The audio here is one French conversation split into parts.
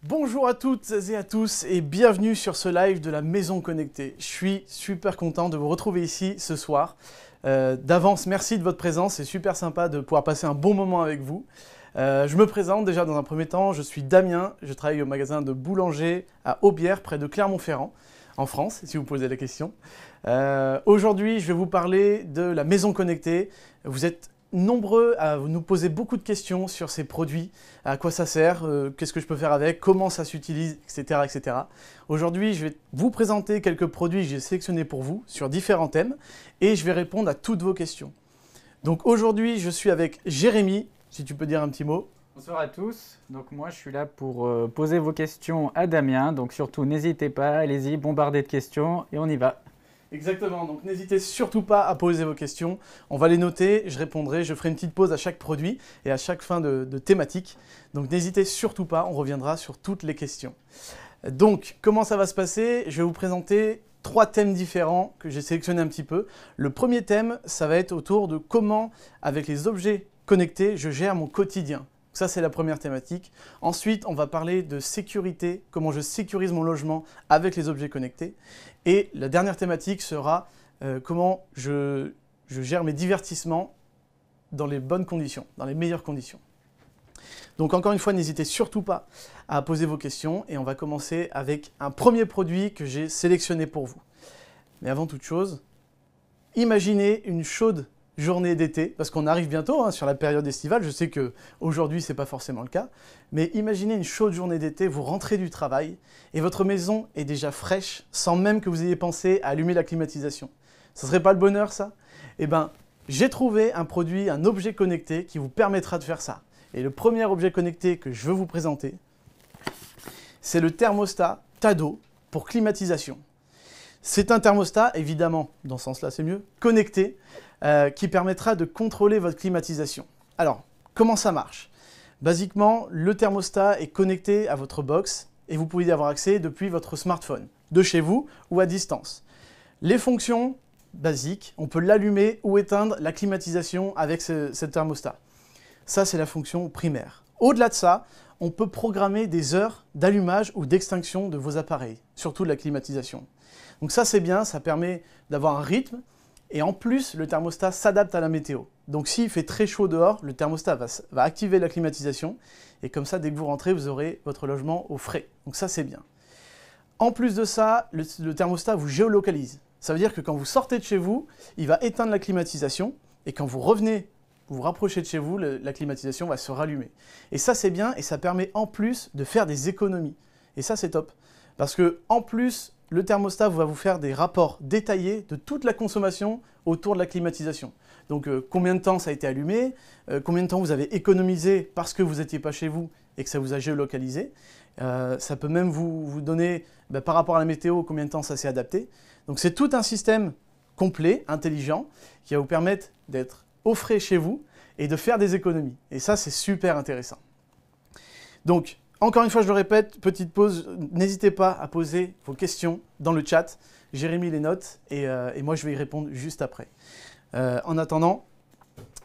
Bonjour à toutes et à tous et bienvenue sur ce live de la Maison Connectée. Je suis super content de vous retrouver ici ce soir. D'avance, merci de votre présence, c'est super sympa de pouvoir passer un bon moment avec vous. Je me présente déjà dans un premier temps, je suis Damien, je travaille au magasin de Boulanger à Aubière, près de Clermont-Ferrand, en France, si vous posez la question. Aujourd'hui, je vais vous parler de la Maison Connectée. Vous êtes nombreux à nous poser beaucoup de questions sur ces produits, à quoi ça sert, qu'est-ce que je peux faire avec, comment ça s'utilise, etc., etc. Aujourd'hui, je vais vous présenter quelques produits que j'ai sélectionnés pour vous sur différents thèmes et je vais répondre à toutes vos questions. Donc aujourd'hui, je suis avec Jérémy, si tu peux dire un petit mot. Bonsoir à tous, donc moi je suis là pour poser vos questions à Damien, donc surtout n'hésitez pas, allez-y, bombardez de questions et on y va. Exactement, donc n'hésitez surtout pas à poser vos questions, on va les noter, je répondrai, je ferai une petite pause à chaque produit et à chaque fin de thématique. Donc n'hésitez surtout pas, on reviendra sur toutes les questions. Donc comment ça va se passer? Je vais vous présenter 3 thèmes différents que j'ai sélectionnés un petit peu. Le premier thème, ça va être autour de comment, avec les objets connectés, je gère mon quotidien. Ça, c'est la première thématique. Ensuite, on va parler de sécurité, comment je sécurise mon logement avec les objets connectés. Et la dernière thématique sera comment je gère mes divertissements dans les bonnes conditions, dans les meilleures conditions. Donc encore une fois, n'hésitez surtout pas à poser vos questions et on va commencer avec un premier produit que j'ai sélectionné pour vous. Mais avant toute chose, imaginez une chaude journée d'été, parce qu'on arrive bientôt sur la période estivale, je sais qu'aujourd'hui ce n'est pas forcément le cas, mais imaginez une chaude journée d'été, vous rentrez du travail et votre maison est déjà fraîche sans même que vous ayez pensé à allumer la climatisation. Ce serait pas le bonheur ça? Eh bien, j'ai trouvé un produit, un objet connecté qui vous permettra de faire ça. Et le premier objet connecté que je veux vous présenter, c'est le thermostat Tado pour climatisation. C'est un thermostat, évidemment, dans ce sens-là c'est mieux, connecté, qui permettra de contrôler votre climatisation. Alors, comment ça marche? Basiquement, le thermostat est connecté à votre box et vous pouvez y avoir accès depuis votre smartphone, de chez vous ou à distance. Les fonctions basiques, on peut l'allumer ou éteindre la climatisation avec ce thermostat. Ça, c'est la fonction primaire. Au-delà de ça, on peut programmer des heures d'allumage ou d'extinction de vos appareils, surtout de la climatisation. Donc ça, c'est bien, ça permet d'avoir un rythme. Et en plus, le thermostat s'adapte à la météo. Donc s'il fait très chaud dehors, le thermostat va activer la climatisation. Et comme ça, dès que vous rentrez, vous aurez votre logement au frais. Donc ça, c'est bien. En plus de ça, le thermostat vous géolocalise. Ça veut dire que quand vous sortez de chez vous, il va éteindre la climatisation. Et quand vous revenez, vous vous rapprochez de chez vous, la climatisation va se rallumer. Et ça, c'est bien et ça permet en plus de faire des économies. Et ça, c'est top. Parce que en plus, le thermostat va vous faire des rapports détaillés de toute la consommation autour de la climatisation. Donc combien de temps ça a été allumé, combien de temps vous avez économisé parce que vous n'étiez pas chez vous et que ça vous a géolocalisé. Ça peut même vous donner, par rapport à la météo, combien de temps ça s'est adapté. Donc c'est tout un système complet, intelligent, qui va vous permettre d'être au frais chez vous et de faire des économies. Et ça, c'est super intéressant. Donc, encore une fois, je le répète, petite pause, n'hésitez pas à poser vos questions dans le chat. Jérémy les note et moi je vais y répondre juste après. En attendant,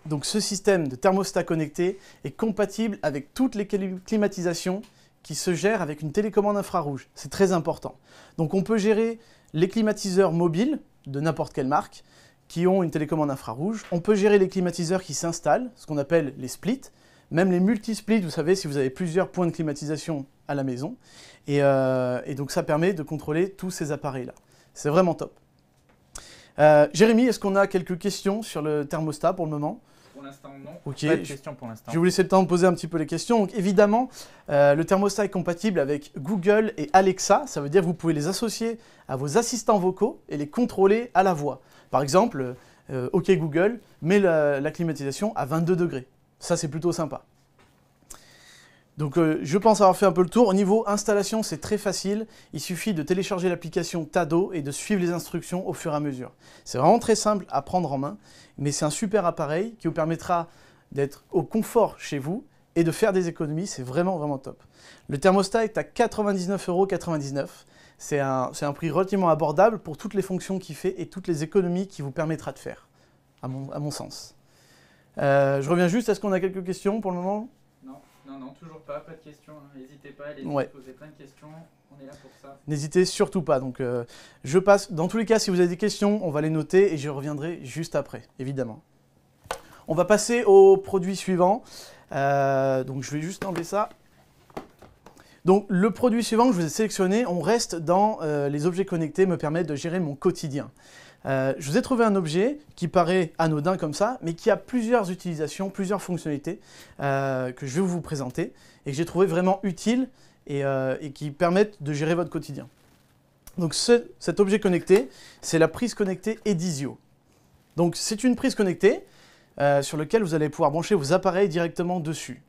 donc ce système de thermostat connecté est compatible avec toutes les climatisations qui se gèrent avec une télécommande infrarouge. C'est très important. Donc on peut gérer les climatiseurs mobiles de n'importe quelle marque qui ont une télécommande infrarouge. On peut gérer les climatiseurs qui s'installent, ce qu'on appelle les splits. Même les multi-splits, vous savez, si vous avez plusieurs points de climatisation à la maison. Et donc ça permet de contrôler tous ces appareils-là. C'est vraiment top. Jérémy, est-ce qu'on a quelques questions sur le thermostat pour le moment? Pour l'instant, non. Ok. Pas de questions pour l'instant. Je vais vous laisser le temps de poser un petit peu les questions. Donc évidemment, le thermostat est compatible avec Google et Alexa. Ça veut dire que vous pouvez les associer à vos assistants vocaux et les contrôler à la voix. Par exemple, OK Google, mets la climatisation à 22 degrés. Ça, c'est plutôt sympa. Donc, je pense avoir fait un peu le tour. Au niveau installation, c'est très facile. Il suffit de télécharger l'application Tado et de suivre les instructions au fur et à mesure. C'est vraiment très simple à prendre en main, mais c'est un super appareil qui vous permettra d'être au confort chez vous et de faire des économies. C'est vraiment, vraiment top. Le thermostat est à 99,99 €. C'est un prix relativement abordable pour toutes les fonctions qu'il fait et toutes les économies qu'il vous permettra de faire, à mon sens. Je reviens juste, est-ce qu'on a quelques questions pour le moment? Non. Non, toujours pas de questions. N'hésitez pas, allez poser plein de questions. On est là pour ça. N'hésitez surtout pas. Donc, je passe. Dans tous les cas, si vous avez des questions, on va les noter et je reviendrai juste après, évidemment. On va passer au produit suivant. Donc, je vais juste enlever ça. Donc, le produit suivant que je vous ai sélectionné, on reste dans les objets connectés me permettent de gérer mon quotidien. Je vous ai trouvé un objet qui paraît anodin comme ça, mais qui a plusieurs utilisations, plusieurs fonctionnalités que je vais vous présenter et que j'ai trouvé vraiment utiles et qui permettent de gérer votre quotidien. Donc cet objet connecté, c'est la prise connectée Edizio. Donc c'est une prise connectée sur laquelle vous allez pouvoir brancher vos appareils directement dessus.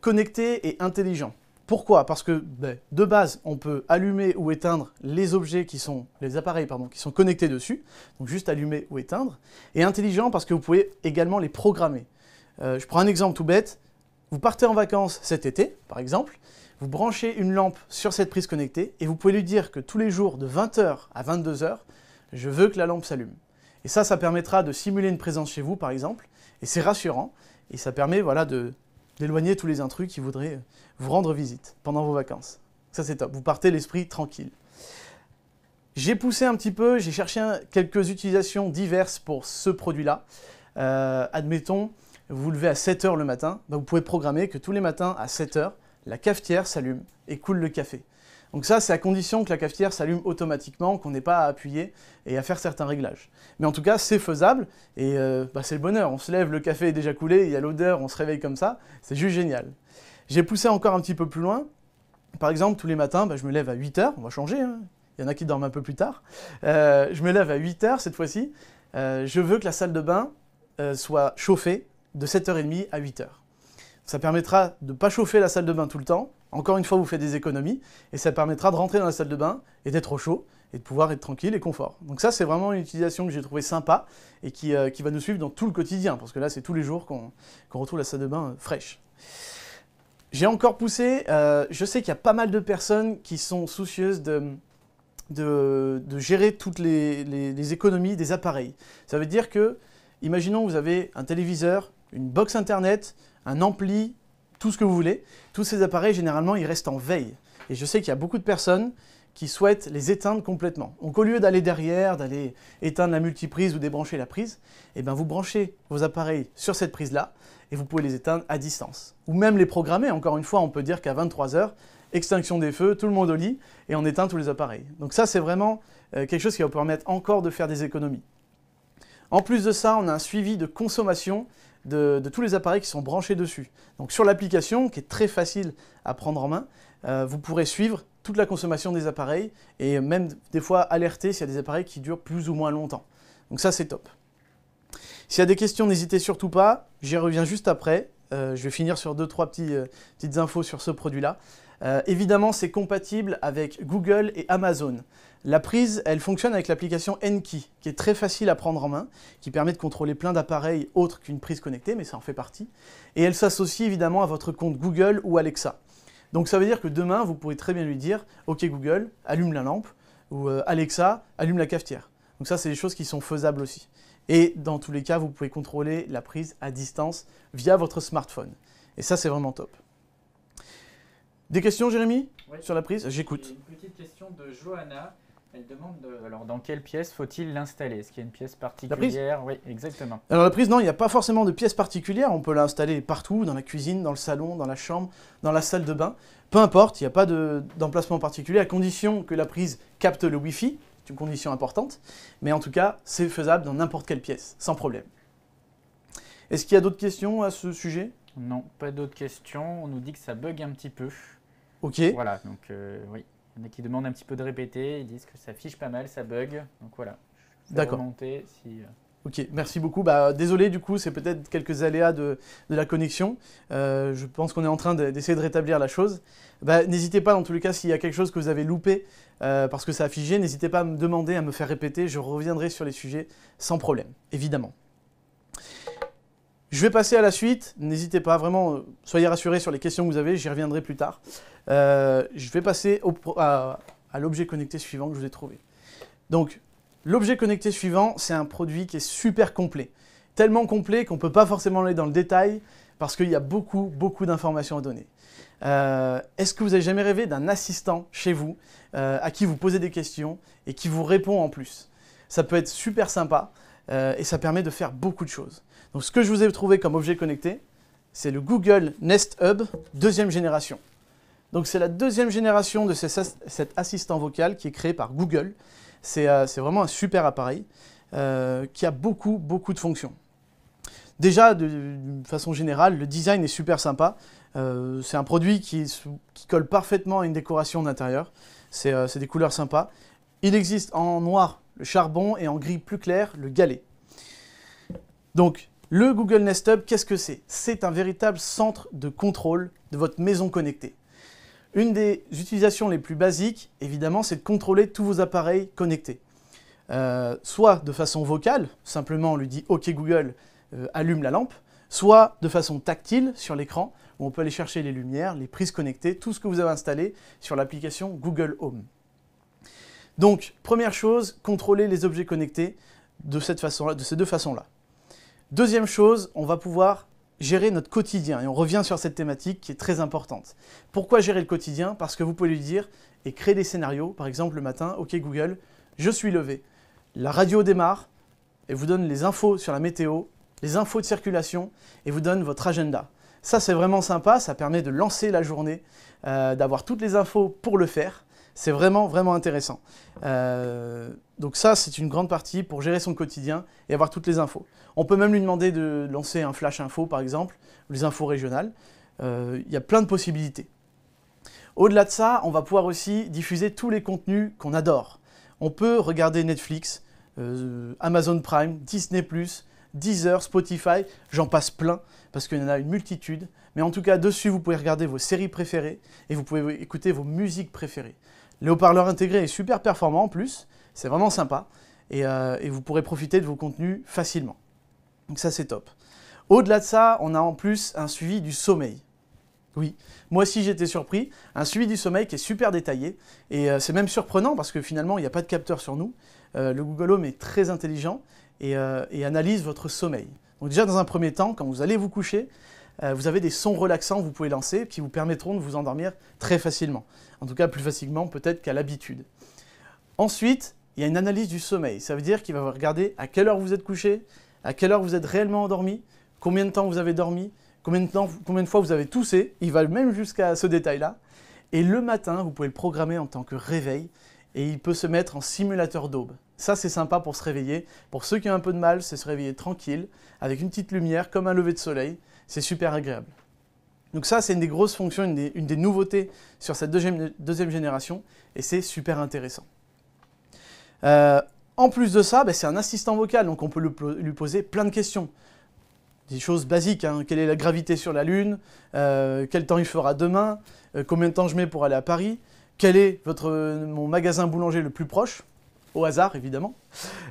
Connecté et intelligent. Pourquoi? Parce que de base, on peut allumer ou éteindre les appareils qui sont connectés dessus, donc juste allumer ou éteindre. Et intelligent parce que vous pouvez également les programmer. Je prends un exemple tout bête. Vous partez en vacances cet été, par exemple, vous branchez une lampe sur cette prise connectée et vous pouvez lui dire que tous les jours de 20 h à 22 h, je veux que la lampe s'allume. Et ça permettra de simuler une présence chez vous, par exemple, et c'est rassurant, et ça permet d'éloigner tous les intrus qui voudraient vous rendre visite pendant vos vacances. Ça, c'est top. Vous partez l'esprit tranquille. J'ai poussé un petit peu, j'ai cherché quelques utilisations diverses pour ce produit-là. Admettons, vous vous levez à 7 h le matin, vous pouvez programmer que tous les matins à 7 h, la cafetière s'allume et coule le café. Donc ça, c'est à condition que la cafetière s'allume automatiquement, qu'on n'ait pas à appuyer et à faire certains réglages. Mais en tout cas, c'est faisable et c'est le bonheur. On se lève, le café est déjà coulé, il y a l'odeur, on se réveille comme ça. C'est juste génial. J'ai poussé encore un petit peu plus loin. Par exemple, tous les matins, je me lève à 8 h. On va changer, hein. Il y en a qui dorment un peu plus tard. Je me lève à 8 h cette fois-ci. Je veux que la salle de bain soit chauffée de 7 h 30 à 8 h. Ça permettra de ne pas chauffer la salle de bain tout le temps. Encore une fois, vous faites des économies. Et ça permettra de rentrer dans la salle de bain et d'être au chaud et de pouvoir être tranquille et confort. Donc ça, c'est vraiment une utilisation que j'ai trouvée sympa et qui va nous suivre dans tout le quotidien. Parce que là, c'est tous les jours qu'on retrouve la salle de bain fraîche. J'ai encore poussé. Je sais qu'il y a pas mal de personnes qui sont soucieuses de gérer toutes les économies des appareils. Ça veut dire que, imaginons vous avez un téléviseur, une box internet, un ampli, tout ce que vous voulez. Tous ces appareils, généralement, ils restent en veille. Et je sais qu'il y a beaucoup de personnes qui souhaitent les éteindre complètement. Donc au lieu d'aller derrière, d'aller éteindre la multiprise ou débrancher la prise, vous branchez vos appareils sur cette prise-là et vous pouvez les éteindre à distance. Ou même les programmer. Encore une fois, on peut dire qu'à 23 h, extinction des feux, tout le monde au lit et on éteint tous les appareils. Donc ça, c'est vraiment quelque chose qui va vous permettre encore de faire des économies. En plus de ça, on a un suivi de consommation de tous les appareils qui sont branchés dessus. Donc sur l'application, qui est très facile à prendre en main, vous pourrez suivre toute la consommation des appareils et même des fois alerter s'il y a des appareils qui durent plus ou moins longtemps. Donc ça, c'est top. S'il y a des questions, n'hésitez surtout pas. J'y reviens juste après. Je vais finir sur 2-3 petites infos sur ce produit-là. Évidemment, c'est compatible avec Google et Amazon. La prise, elle fonctionne avec l'application N-Key, qui est très facile à prendre en main, qui permet de contrôler plein d'appareils autres qu'une prise connectée, mais ça en fait partie. Et elle s'associe évidemment à votre compte Google ou Alexa. Donc ça veut dire que demain, vous pourrez très bien lui dire « Ok Google, allume la lampe » ou « Alexa, allume la cafetière ». Donc ça, c'est des choses qui sont faisables aussi. Et dans tous les cas, vous pouvez contrôler la prise à distance via votre smartphone. Et ça, c'est vraiment top. Des questions, Jérémy, oui, sur la prise? J'écoute. Une petite question de Johanna. Elle demande alors dans quelle pièce faut-il l'installer? Est-ce qu'il y a une pièce particulière? La prise? Oui, exactement. Alors la prise, non, il n'y a pas forcément de pièce particulière. On peut l'installer partout, dans la cuisine, dans le salon, dans la chambre, dans la salle de bain. Peu importe, il n'y a pas d'emplacement particulier, à condition que la prise capte le Wi-Fi. C'est une condition importante. Mais en tout cas, c'est faisable dans n'importe quelle pièce, sans problème. Est-ce qu'il y a d'autres questions à ce sujet? Non, pas d'autres questions. On nous dit que ça bug un petit peu. Ok. Voilà, donc oui. Il y en a qui demandent un petit peu de répéter, ils disent que ça fiche pas mal, ça bug. Donc voilà. D'accord. Si... Ok, merci beaucoup. Désolé, du coup, c'est peut-être quelques aléas de la connexion. Je pense qu'on est en train d'essayer de rétablir la chose. N'hésitez pas, dans tous les cas, s'il y a quelque chose que vous avez loupé parce que ça a figé, n'hésitez pas à me demander, à me faire répéter. Je reviendrai sur les sujets sans problème, évidemment. Je vais passer à la suite. N'hésitez pas, vraiment, soyez rassurés sur les questions que vous avez. J'y reviendrai plus tard. Je vais passer à l'objet connecté suivant que je vous ai trouvé. Donc, l'objet connecté suivant, c'est un produit qui est super complet. Tellement complet qu'on ne peut pas forcément aller dans le détail parce qu'il y a beaucoup d'informations à donner. Est-ce que vous avez jamais rêvé d'un assistant chez vous à qui vous posez des questions et qui vous répond en plus? Ça peut être super sympa et ça permet de faire beaucoup de choses. Donc ce que je vous ai trouvé comme objet connecté, c'est le Google Nest Hub deuxième génération. Donc c'est la deuxième génération de cet assistant vocal qui est créé par Google. C'est vraiment un super appareil qui a beaucoup de fonctions. Déjà, de façon générale, le design est super sympa. C'est un produit qui colle parfaitement à une décoration d'intérieur. C'est des couleurs sympas. Il existe en noir le charbon et en gris plus clair le galet. Donc, le Google Nest Hub, qu'est-ce que c'est? C'est un véritable centre de contrôle de votre maison connectée. Une des utilisations les plus basiques, évidemment, c'est de contrôler tous vos appareils connectés. Soit de façon vocale, simplement on lui dit « OK Google, allume la lampe », soit de façon tactile sur l'écran, où on peut aller chercher les lumières, les prises connectées, tout ce que vous avez installé sur l'application Google Home. Donc, première chose, contrôler les objets connectés de ces deux façons-là. Deuxième chose, on va pouvoir gérer notre quotidien. Et on revient sur cette thématique qui est très importante. Pourquoi gérer le quotidien? Parce que vous pouvez lui dire et créer des scénarios. Par exemple, le matin, OK Google, je suis levé. La radio démarre et vous donne les infos sur la météo, les infos de circulation et vous donne votre agenda. Ça, c'est vraiment sympa. Ça permet de lancer la journée, d'avoir toutes les infos pour le faire. C'est vraiment intéressant. Donc ça, c'est une grande partie pour gérer son quotidien et avoir toutes les infos. On peut même lui demander de lancer un flash info, par exemple, ou les infos régionales. Il y a plein de possibilités. Au-delà de ça, on va pouvoir aussi diffuser tous les contenus qu'on adore. On peut regarder Netflix, Amazon Prime, Disney+, Deezer, Spotify, j'en passe plein, parce qu'il y en a une multitude. Mais en tout cas, dessus, vous pouvez regarder vos séries préférées et vous pouvez écouter vos musiques préférées. Le haut-parleur intégré est super performant en plus, c'est vraiment sympa et vous pourrez profiter de vos contenus facilement. Donc ça, c'est top. Au-delà de ça, on a en plus un suivi du sommeil. Oui, moi aussi j'étais surpris, un suivi du sommeil qui est super détaillé et c'est même surprenant parce que finalement il n'y a pas de capteur sur nous. Le Google Home est très intelligent et analyse votre sommeil. Donc déjà dans un premier temps, quand vous allez vous coucher, vous avez des sons relaxants que vous pouvez lancer qui vous permettront de vous endormir très facilement. En tout cas plus facilement peut-être qu'à l'habitude. Ensuite, il y a une analyse du sommeil. Ça veut dire qu'il va regarder à quelle heure vous êtes couché, à quelle heure vous êtes réellement endormi, combien de temps vous avez dormi, combien de fois vous avez toussé. Il va même jusqu'à ce détail-là. Et le matin, vous pouvez le programmer en tant que réveil et il peut se mettre en simulateur d'aube. Ça, c'est sympa pour se réveiller. Pour ceux qui ont un peu de mal, c'est se réveiller tranquille, avec une petite lumière, comme un lever de soleil. C'est super agréable. Donc ça, c'est une des grosses fonctions, une des nouveautés sur cette deuxième génération, et c'est super intéressant. En plus de ça, c'est un assistant vocal, donc on peut lui poser plein de questions. Des choses basiques, hein. Quelle est la gravité sur la Lune? Quel temps il fera demain? Combien de temps je mets pour aller à Paris? Quel est mon magasin boulanger le plus proche? Au hasard, évidemment.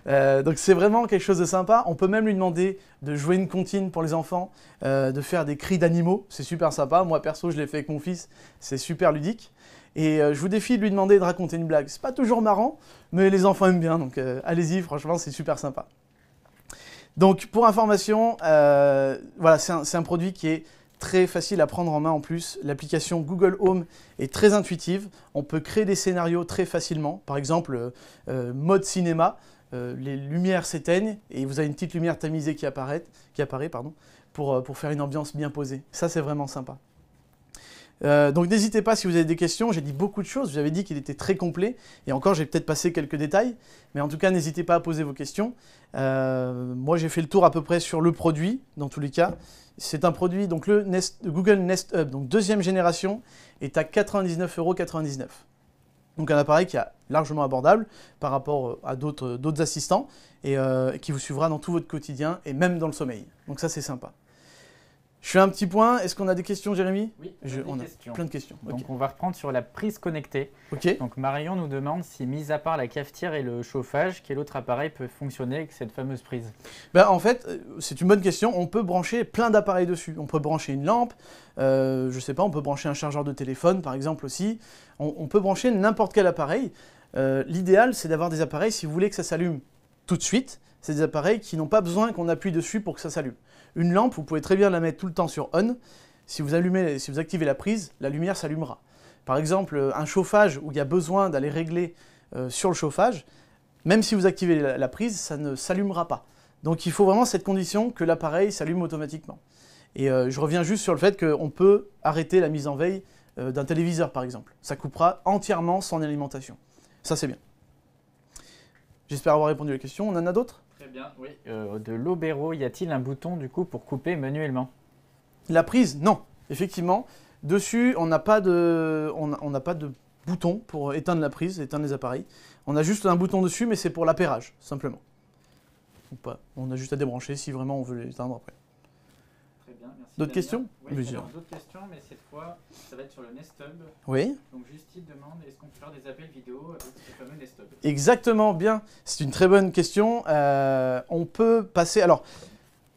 Donc c'est vraiment quelque chose de sympa. On peut même lui demander de jouer une comptine pour les enfants, de faire des cris d'animaux. C'est super sympa. Moi, perso, je l'ai fait avec mon fils. C'est super ludique. Et je vous défie de lui demander de raconter une blague. C'est pas toujours marrant, mais les enfants aiment bien. Donc allez-y, franchement, c'est super sympa. Donc pour information, voilà, c'est un produit qui est très facile à prendre en main en plus. L'application Google Home est très intuitive. On peut créer des scénarios très facilement. Par exemple, mode cinéma, les lumières s'éteignent et vous avez une petite lumière tamisée qui apparaît pour faire une ambiance bien posée. Ça, c'est vraiment sympa. Donc n'hésitez pas si vous avez des questions, j'ai dit beaucoup de choses, je vous avais dit qu'il était très complet, et encore j'ai peut-être passé quelques détails, mais en tout cas n'hésitez pas à poser vos questions. Moi j'ai fait le tour à peu près sur le produit, dans tous les cas. C'est un produit, donc le Google Nest Hub, donc deuxième génération, est à 99,99 €. Donc un appareil qui est largement abordable par rapport à d'autres assistants, et qui vous suivra dans tout votre quotidien, et même dans le sommeil. Donc ça c'est sympa. Je fais un petit point. Est-ce qu'on a des questions, Jérémy? Oui, on a plein de questions. Donc Okay. on va reprendre sur la prise connectée. Okay. Donc Marion nous demande si, mis à part la cafetière et le chauffage, quel autre appareil peut fonctionner avec cette fameuse prise? En fait, c'est une bonne question. On peut brancher plein d'appareils dessus. On peut brancher une lampe, je sais pas, on peut brancher un chargeur de téléphone par exemple aussi. On peut brancher n'importe quel appareil. L'idéal, c'est d'avoir des appareils, si vous voulez que ça s'allume tout de suite. C'est des appareils qui n'ont pas besoin qu'on appuie dessus pour que ça s'allume. Une lampe, vous pouvez très bien la mettre tout le temps sur on. Si vous activez la prise, la lumière s'allumera. Par exemple, un chauffage où il y a besoin d'aller régler sur le chauffage, même si vous activez la prise, ça ne s'allumera pas. Donc il faut vraiment cette condition que l'appareil s'allume automatiquement. Et je reviens juste sur le fait qu'on peut arrêter la mise en veille d'un téléviseur par exemple. Ça coupera entièrement son alimentation. Ça c'est bien. J'espère avoir répondu à la question. On en a d'autres? Très bien, oui. De l'Obéro, y a-t-il un bouton du coup pour couper manuellement? La prise, non. Effectivement, dessus, on n'a pas de bouton pour éteindre la prise, éteindre les appareils. On a juste un bouton dessus, mais c'est pour l'appairage, simplement. Ou pas. On a juste à débrancher si vraiment on veut l'éteindre après. Très bien, merci. D'autres questions? Oui, alors d'autres questions, mais cette fois, ça va être sur le Nest Hub. Oui. Donc Justine demande, est-ce qu'on peut faire des appels vidéo avec ce fameux Nest Hub? Exactement, bien. C'est une très bonne question. On peut passer... Alors,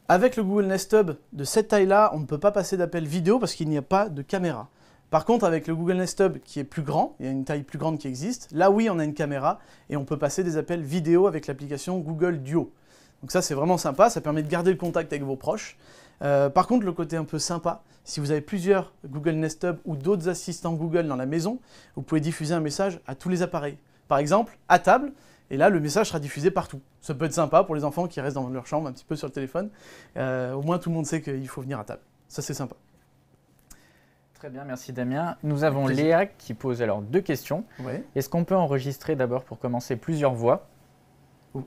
avec le Google Nest Hub de cette taille-là, on ne peut pas passer d'appel vidéo parce qu'il n'y a pas de caméra. Par contre, avec le Google Nest Hub qui est plus grand, il y a une taille plus grande qui existe, là oui, on a une caméra et on peut passer des appels vidéo avec l'application Google Duo. Donc ça, c'est vraiment sympa, ça permet de garder le contact avec vos proches. Par contre, le côté un peu sympa, si vous avez plusieurs Google Nest Hub ou d'autres assistants Google dans la maison, vous pouvez diffuser un message à tous les appareils. Par exemple, à table, et là, le message sera diffusé partout. Ça peut être sympa pour les enfants qui restent dans leur chambre un petit peu sur le téléphone. Au moins, tout le monde sait qu'il faut venir à table. Ça, c'est sympa. Très bien, merci Damien. Nous avons Léa qui pose alors 2 questions. Ouais. Est-ce qu'on peut enregistrer d'abord pour commencer plusieurs voix?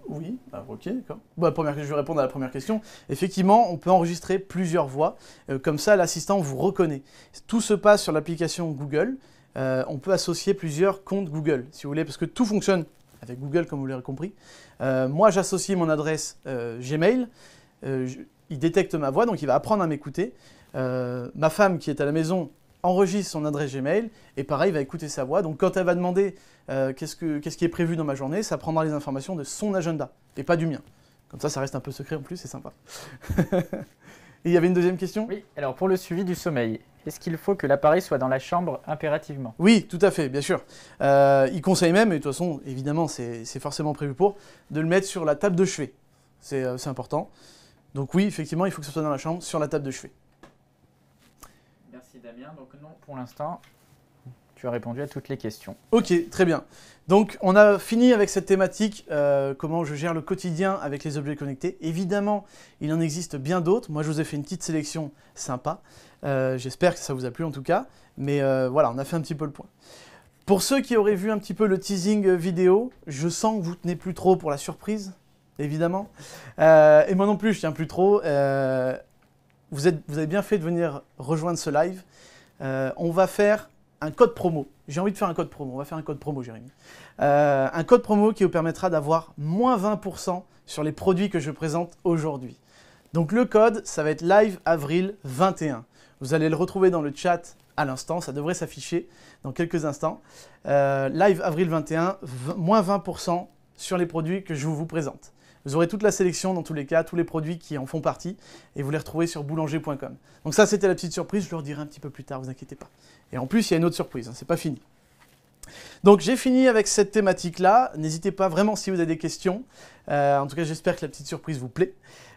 Oui, ok, d'accord. Bah, je vais répondre à la première question. Effectivement, on peut enregistrer plusieurs voix. Comme ça, l'assistant vous reconnaît. Tout se passe sur l'application Google. On peut associer plusieurs comptes Google, si vous voulez, parce que tout fonctionne avec Google, comme vous l'avez compris. Moi, j'associe mon adresse Gmail. Il détecte ma voix, donc il va apprendre à m'écouter. Ma femme, qui est à la maison, enregistre son adresse Gmail et pareil, va écouter sa voix. Donc quand elle va demander qu'est-ce qui est prévu dans ma journée, ça prendra les informations de son agenda et pas du mien. Comme ça reste un peu secret en plus, c'est sympa. Et il y avait une deuxième question? Oui, alors pour le suivi du sommeil, est-ce qu'il faut que l'appareil soit dans la chambre impérativement? Oui, tout à fait, bien sûr. Il conseille même, et de toute façon, évidemment, c'est forcément prévu pour, de le mettre sur la table de chevet. C'est important. Donc oui, effectivement, il faut que ce soit dans la chambre, sur la table de chevet. Merci Damien. Donc non, pour l'instant, tu as répondu à toutes les questions. Ok, très bien. Donc on a fini avec cette thématique, comment je gère le quotidien avec les objets connectés. Évidemment, il en existe bien d'autres. Moi, je vous ai fait une petite sélection sympa. J'espère que ça vous a plu en tout cas. Mais voilà, on a fait un petit peu le point. Pour ceux qui auraient vu un petit peu le teasing vidéo, je sens que vous ne tenez plus trop pour la surprise, évidemment. Et moi non plus, je ne tiens plus trop. Vous avez bien fait de venir rejoindre ce live. On va faire un code promo. J'ai envie de faire un code promo. On va faire un code promo, Jérémy. Un code promo qui vous permettra d'avoir moins 20% sur les produits que je présente aujourd'hui. Donc le code, ça va être Live Avril 21. Vous allez le retrouver dans le chat à l'instant. Ça devrait s'afficher dans quelques instants. Live Avril 21, moins 20% sur les produits que je vous présente. Vous aurez toute la sélection dans tous les cas, tous les produits qui en font partie, et vous les retrouvez sur boulanger.com. Donc ça, c'était la petite surprise, je le redirai un petit peu plus tard, vous inquiétez pas. Et en plus, il y a une autre surprise, hein, c'est pas fini. Donc j'ai fini avec cette thématique-là. N'hésitez pas vraiment si vous avez des questions. En tout cas, j'espère que la petite surprise vous plaît.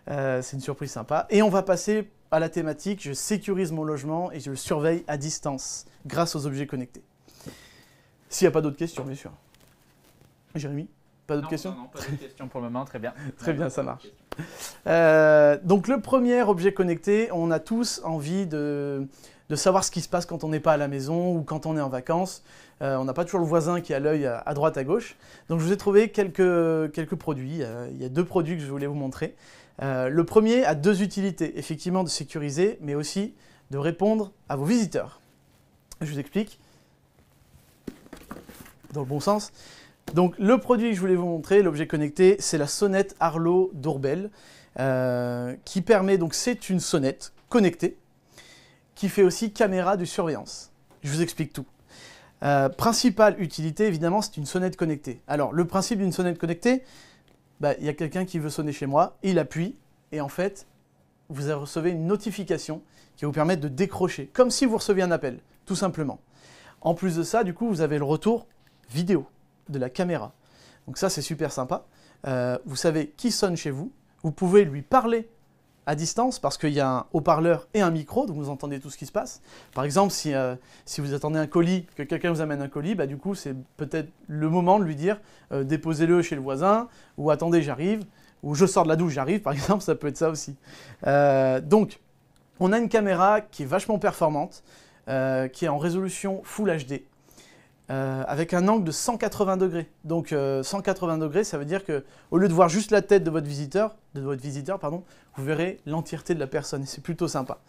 C'est une surprise sympa. Et on va passer à la thématique, je sécurise mon logement et je le surveille à distance, grâce aux objets connectés. S'il n'y a pas d'autres questions, bien sûr. Jérémy ? Pas d'autres questions? Non, pas d'autres questions pour le moment, très bien. Très bien, ça marche. Donc le premier objet connecté, on a tous envie de savoir ce qui se passe quand on n'est pas à la maison ou quand on est en vacances. On n'a pas toujours le voisin qui a l'œil à droite, à gauche. Donc je vous ai trouvé quelques produits. Il y a 2 produits que je voulais vous montrer. Le premier a 2 utilités, effectivement de sécuriser, mais aussi de répondre à vos visiteurs. Je vous explique. Dans le bon sens. Donc le produit que je voulais vous montrer, l'objet connecté, c'est la sonnette Arlo Doorbell, qui permet, donc c'est une sonnette connectée, qui fait aussi caméra de surveillance. Je vous explique tout. Principale utilité, évidemment, c'est une sonnette connectée. Alors le principe d'une sonnette connectée, il y a quelqu'un qui veut sonner chez moi, il appuie, et en fait, vous recevez une notification qui va vous permettre de décrocher, comme si vous receviez un appel, tout simplement. En plus de ça, du coup, vous avez le retour vidéo de la caméra. Donc ça, c'est super sympa. vous savez qui sonne chez vous, vous pouvez lui parler à distance parce qu'il y a un haut-parleur et un micro, donc vous entendez tout ce qui se passe. Par exemple, si vous attendez un colis, que quelqu'un vous amène un colis, du coup c'est peut-être le moment de lui dire déposez-le chez le voisin, ou attendez j'arrive, ou je sors de la douche j'arrive, par exemple, ça peut être ça aussi. Donc, on a une caméra qui est vachement performante, qui est en résolution Full HD, avec un angle de 180 degrés. Donc 180 degrés, ça veut dire qu'au lieu de voir juste la tête de votre visiteur, vous verrez l'entièreté de la personne, et c'est plutôt sympa.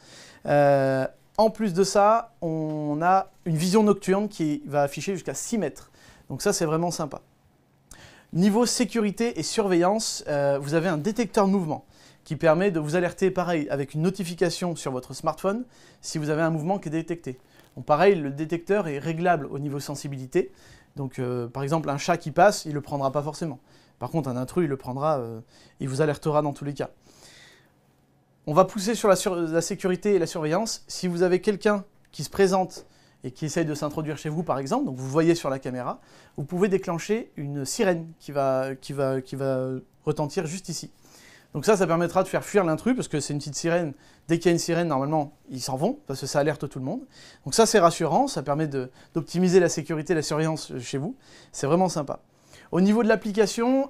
En plus de ça, on a une vision nocturne qui va afficher jusqu'à 6 mètres. Donc ça, c'est vraiment sympa. Niveau sécurité et surveillance, vous avez un détecteur de mouvement qui permet de vous alerter, pareil, avec une notification sur votre smartphone, si vous avez un mouvement qui est détecté. Donc pareil, le détecteur est réglable au niveau sensibilité. Donc par exemple, un chat qui passe, il ne le prendra pas forcément. Par contre, un intrus, il le prendra, il vous alertera dans tous les cas. On va pousser sur la sécurité et la surveillance. Si vous avez quelqu'un qui se présente et qui essaye de s'introduire chez vous, par exemple, donc vous voyez sur la caméra, vous pouvez déclencher une sirène qui va retentir juste ici. Donc ça permettra de faire fuir l'intrus, parce que c'est une petite sirène. Dès qu'il y a une sirène, normalement, ils s'en vont, parce que ça alerte tout le monde. Donc ça, c'est rassurant, ça permet d'optimiser la sécurité et la surveillance chez vous. C'est vraiment sympa. Au niveau de l'application,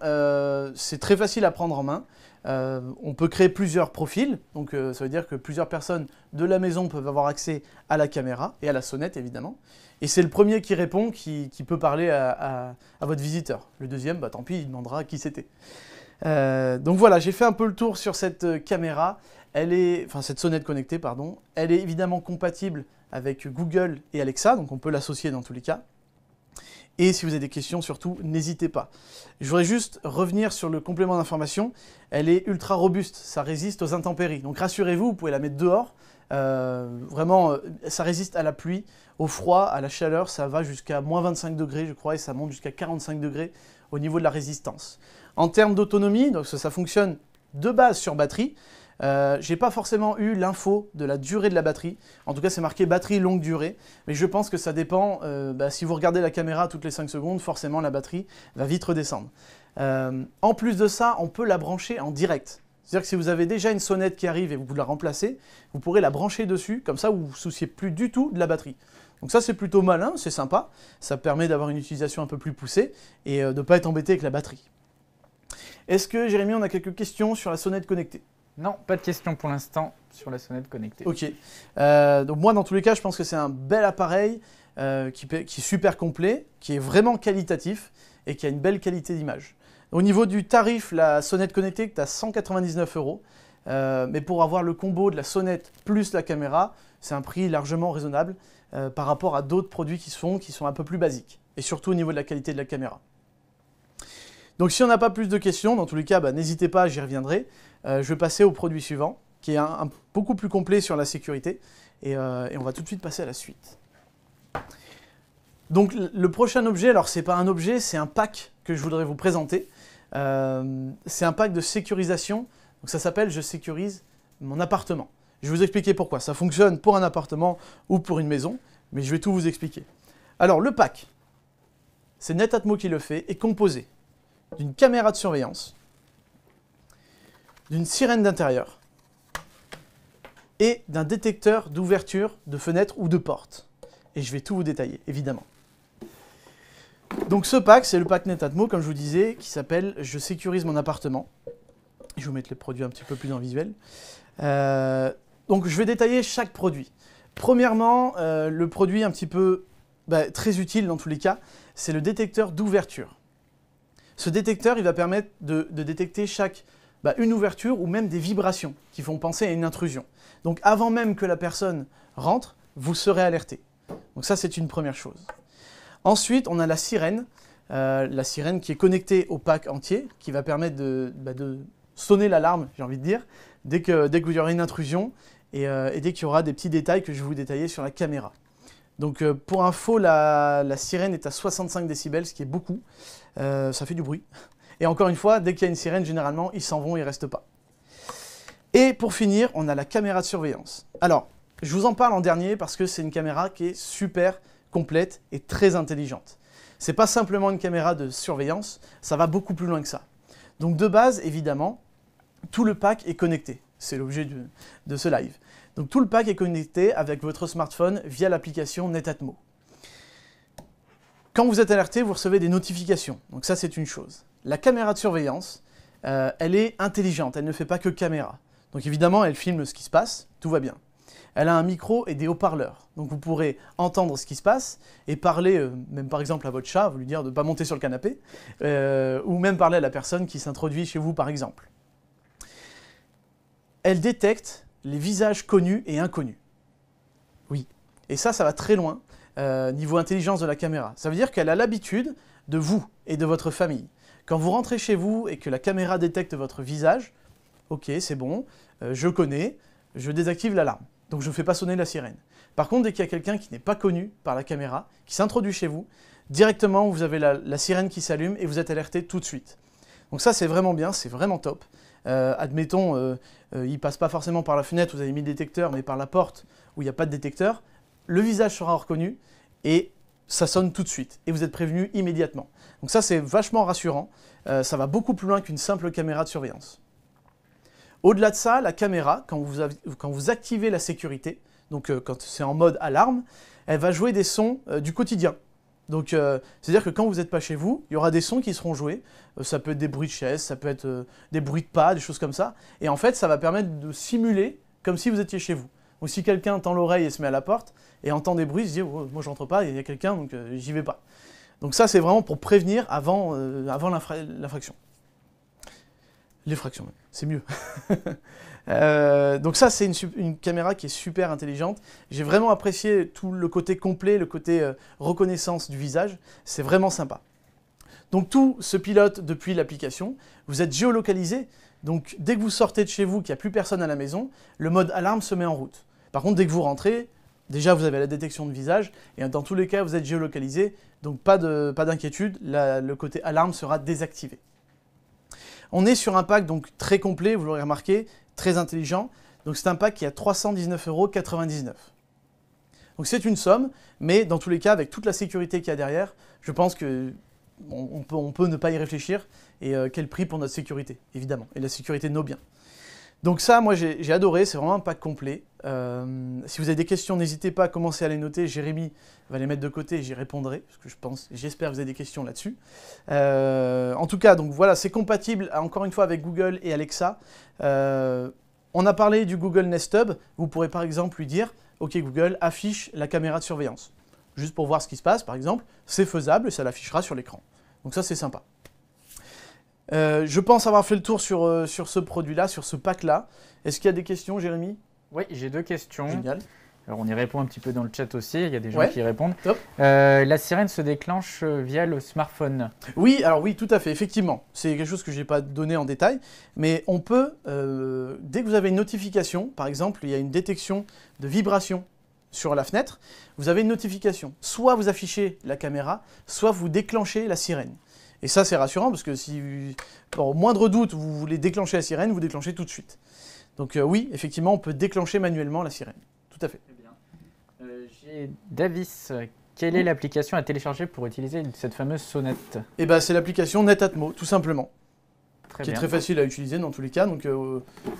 c'est très facile à prendre en main. On peut créer plusieurs profils, donc ça veut dire que plusieurs personnes de la maison peuvent avoir accès à la caméra et à la sonnette, évidemment. Et c'est le premier qui répond qui peut parler à votre visiteur. Le deuxième, tant pis, il demandera qui c'était. Donc voilà, j'ai fait un peu le tour sur cette caméra, cette sonnette connectée, pardon. Elle est évidemment compatible avec Google et Alexa, donc on peut l'associer dans tous les cas. Et si vous avez des questions, surtout, n'hésitez pas. Je voudrais juste revenir sur le complément d'information. Elle est ultra robuste, ça résiste aux intempéries. Donc rassurez-vous, vous pouvez la mettre dehors. Vraiment, ça résiste à la pluie, au froid, à la chaleur. Ça va jusqu'à moins 25 degrés, je crois, et ça monte jusqu'à 45 degrés au niveau de la résistance. En termes d'autonomie, donc ça fonctionne de base sur batterie. J'ai pas forcément eu l'info de la durée de la batterie. En tout cas, c'est marqué batterie longue durée. Mais je pense que ça dépend. Si vous regardez la caméra toutes les 5 secondes, forcément la batterie va vite redescendre. En plus de ça, on peut la brancher en direct. C'est-à-dire que si vous avez déjà une sonnette qui arrive et vous la remplacez, vous pourrez la brancher dessus. Comme ça, vous ne vous souciez plus du tout de la batterie. Donc ça, c'est plutôt malin, c'est sympa. Ça permet d'avoir une utilisation un peu plus poussée et de ne pas être embêté avec la batterie. Est-ce que, Jérémy, on a quelques questions sur la sonnette connectée ? Non, pas de questions pour l'instant sur la sonnette connectée. Ok. Donc moi, dans tous les cas, je pense que c'est un bel appareil qui est super complet, qui est vraiment qualitatif et qui a une belle qualité d'image. Au niveau du tarif, la sonnette connectée est à 199 €. Mais pour avoir le combo de la sonnette plus la caméra, c'est un prix largement raisonnable par rapport à d'autres produits qui sont un peu plus basiques. Et surtout au niveau de la qualité de la caméra. Donc si on n'a pas plus de questions, dans tous les cas, n'hésitez pas, j'y reviendrai. Je vais passer au produit suivant, qui est beaucoup plus complet sur la sécurité. Et on va tout de suite passer à la suite. Donc le prochain objet, alors c'est pas un objet, c'est un pack que je voudrais vous présenter. C'est un pack de sécurisation. Donc ça s'appelle « Je sécurise mon appartement ». Je vais vous expliquer pourquoi. Ça fonctionne pour un appartement ou pour une maison, mais je vais tout vous expliquer. Alors le pack, c'est Netatmo qui le fait, est composé d'une caméra de surveillance, d'une sirène d'intérieur et d'un détecteur d'ouverture de fenêtre ou de porte. Et je vais tout vous détailler, évidemment. Donc ce pack, c'est le pack Netatmo, comme je vous disais, qui s'appelle « Je sécurise mon appartement ». Je vais vous mettre les produits un petit peu plus dans le visuel. Donc je vais détailler chaque produit. Premièrement, le produit un petit peu très utile dans tous les cas, c'est le détecteur d'ouverture. Ce détecteur, il va permettre de détecter une ouverture ou même des vibrations qui font penser à une intrusion. Donc avant même que la personne rentre, vous serez alerté. Donc ça, c'est une première chose. Ensuite, on a la sirène qui est connectée au pack entier, qui va permettre de sonner l'alarme, j'ai envie de dire, dès qu'il y aura une intrusion et dès qu'il y aura des petits détails que je vais vous détailler sur la caméra. Donc pour info, la sirène est à 65 décibels, ce qui est beaucoup. Ça fait du bruit. Et encore une fois, dès qu'il y a une sirène, généralement, ils s'en vont, ils ne restent pas. Et pour finir, on a la caméra de surveillance. Alors, je vous en parle en dernier parce que c'est une caméra qui est super complète et très intelligente. Ce n'est pas simplement une caméra de surveillance, ça va beaucoup plus loin que ça. Donc de base, évidemment, tout le pack est connecté. C'est l'objet de ce live. Donc tout le pack est connecté avec votre smartphone via l'application Netatmo. Quand vous êtes alerté, vous recevez des notifications. Donc ça, c'est une chose. La caméra de surveillance, elle est intelligente, elle ne fait pas que caméra. Donc évidemment, elle filme ce qui se passe, tout va bien. Elle a un micro et des haut-parleurs. Donc vous pourrez entendre ce qui se passe et parler, même par exemple à votre chat, vous lui dire de ne pas monter sur le canapé, ou même parler à la personne qui s'introduit chez vous par exemple. Elle détecte les visages connus et inconnus. Oui. Et ça va très loin, niveau intelligence de la caméra. Ça veut dire qu'elle a l'habitude de vous et de votre famille. Quand vous rentrez chez vous et que la caméra détecte votre visage, ok, c'est bon, je connais, je désactive l'alarme. Donc je ne fais pas sonner la sirène. Par contre, dès qu'il y a quelqu'un qui n'est pas connu par la caméra, qui s'introduit chez vous, directement vous avez la sirène qui s'allume et vous êtes alerté tout de suite. Donc ça c'est vraiment bien, c'est vraiment top. Admettons, il ne passe pas forcément par la fenêtre où vous avez mis le détecteur, mais par la porte où il n'y a pas de détecteur, le visage sera reconnu et ça sonne tout de suite. Et vous êtes prévenu immédiatement. Donc ça c'est vachement rassurant, ça va beaucoup plus loin qu'une simple caméra de surveillance. Au-delà de ça, la caméra, quand vous activez la sécurité, donc quand c'est en mode alarme, elle va jouer des sons du quotidien. Donc c'est-à-dire que quand vous n'êtes pas chez vous, il y aura des sons qui seront joués. Ça peut être des bruits de chaises, ça peut être des bruits de pas, des choses comme ça. Et en fait, ça va permettre de simuler comme si vous étiez chez vous. Donc si quelqu'un tend l'oreille et se met à la porte et entend des bruits, il se dit oh, « moi je rentre pas, il y a quelqu'un, donc j'y vais pas ». Donc ça, c'est vraiment pour prévenir avant l'infraction. L'effraction, c'est mieux. Donc ça, c'est une caméra qui est super intelligente. J'ai vraiment apprécié tout le côté complet, le côté reconnaissance du visage. C'est vraiment sympa. Donc tout se pilote depuis l'application. Vous êtes géolocalisé. Donc dès que vous sortez de chez vous, qu'il n'y a plus personne à la maison, le mode alarme se met en route. Par contre, dès que vous rentrez, déjà vous avez la détection de visage. Et dans tous les cas, vous êtes géolocalisé. Donc pas d'inquiétude, le côté alarme sera désactivé. On est sur un pack donc très complet, vous l'aurez remarqué, très intelligent. Donc c'est un pack qui est à 319,99 €. Donc c'est une somme, mais dans tous les cas, avec toute la sécurité qu'il y a derrière, je pense qu'on peut ne pas y réfléchir. Et quel prix pour notre sécurité, évidemment, et la sécurité de nos biens. Donc ça, moi j'ai adoré, c'est vraiment un pack complet. Si vous avez des questions, n'hésitez pas à commencer à les noter. Jérémy va les mettre de côté et j'y répondrai, parce que j'espère que vous avez des questions là-dessus. En tout cas, donc voilà, c'est compatible encore une fois avec Google et Alexa. On a parlé du Google Nest Hub. Vous pourrez par exemple lui dire « Ok Google, affiche la caméra de surveillance ». Juste pour voir ce qui se passe, par exemple, c'est faisable et ça l'affichera sur l'écran. Donc ça, c'est sympa. Je pense avoir fait le tour sur ce produit-là, sur ce pack-là. Est-ce qu'il y a des questions, Jérémy? Oui, j'ai deux questions. Génial. Alors on y répond un petit peu dans le chat aussi, il y a des gens qui y répondent. Top. La sirène se déclenche via le smartphone. Oui, alors oui, tout à fait, effectivement. C'est quelque chose que je n'ai pas donné en détail, mais on peut, dès que vous avez une notification, par exemple, il y a une détection de vibration sur la fenêtre, vous avez une notification. Soit vous affichez la caméra, soit vous déclenchez la sirène. Et ça, c'est rassurant parce que si, au moindre doute, vous voulez déclencher la sirène, vous déclenchez tout de suite. Donc oui, effectivement, on peut déclencher manuellement la sirène. Tout à fait. Très bien. J'ai Davis. Quelle est l'application à télécharger pour utiliser cette fameuse sonnette? Eh ben, c'est l'application Netatmo, tout simplement. Très qui bien. est très facile à utiliser dans tous les cas. Donc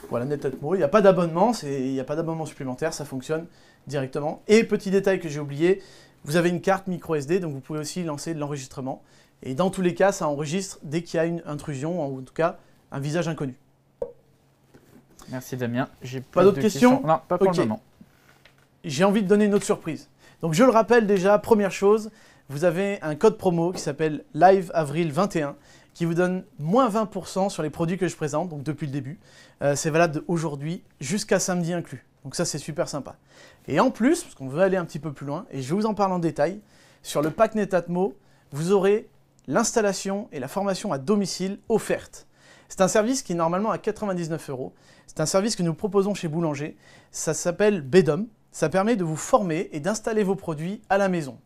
voilà, Netatmo. Il n'y a pas d'abonnement, il n'y a pas d'abonnement supplémentaire, ça fonctionne directement. Et petit détail que j'ai oublié, vous avez une carte micro SD, donc vous pouvez aussi lancer de l'enregistrement. Et dans tous les cas, ça enregistre dès qu'il y a une intrusion, ou en tout cas un visage inconnu. Merci Damien. J'ai pas d'autres questions? Non, pas pour le moment. J'ai envie de donner une autre surprise. Donc je le rappelle déjà, première chose, vous avez un code promo qui s'appelle LiveAvril21 qui vous donne moins 20% sur les produits que je présente, donc depuis le début. C'est valable d'aujourd'hui jusqu'à samedi inclus. Donc ça, c'est super sympa. Et en plus, parce qu'on veut aller un petit peu plus loin, et je vais vous en parler en détail, sur le pack Netatmo, vous aurez l'installation et la formation à domicile offerte. C'est un service qui est normalement à 99 €. C'est un service que nous proposons chez Boulanger. Ça s'appelle Bedom. Ça permet de vous former et d'installer vos produits à la maison.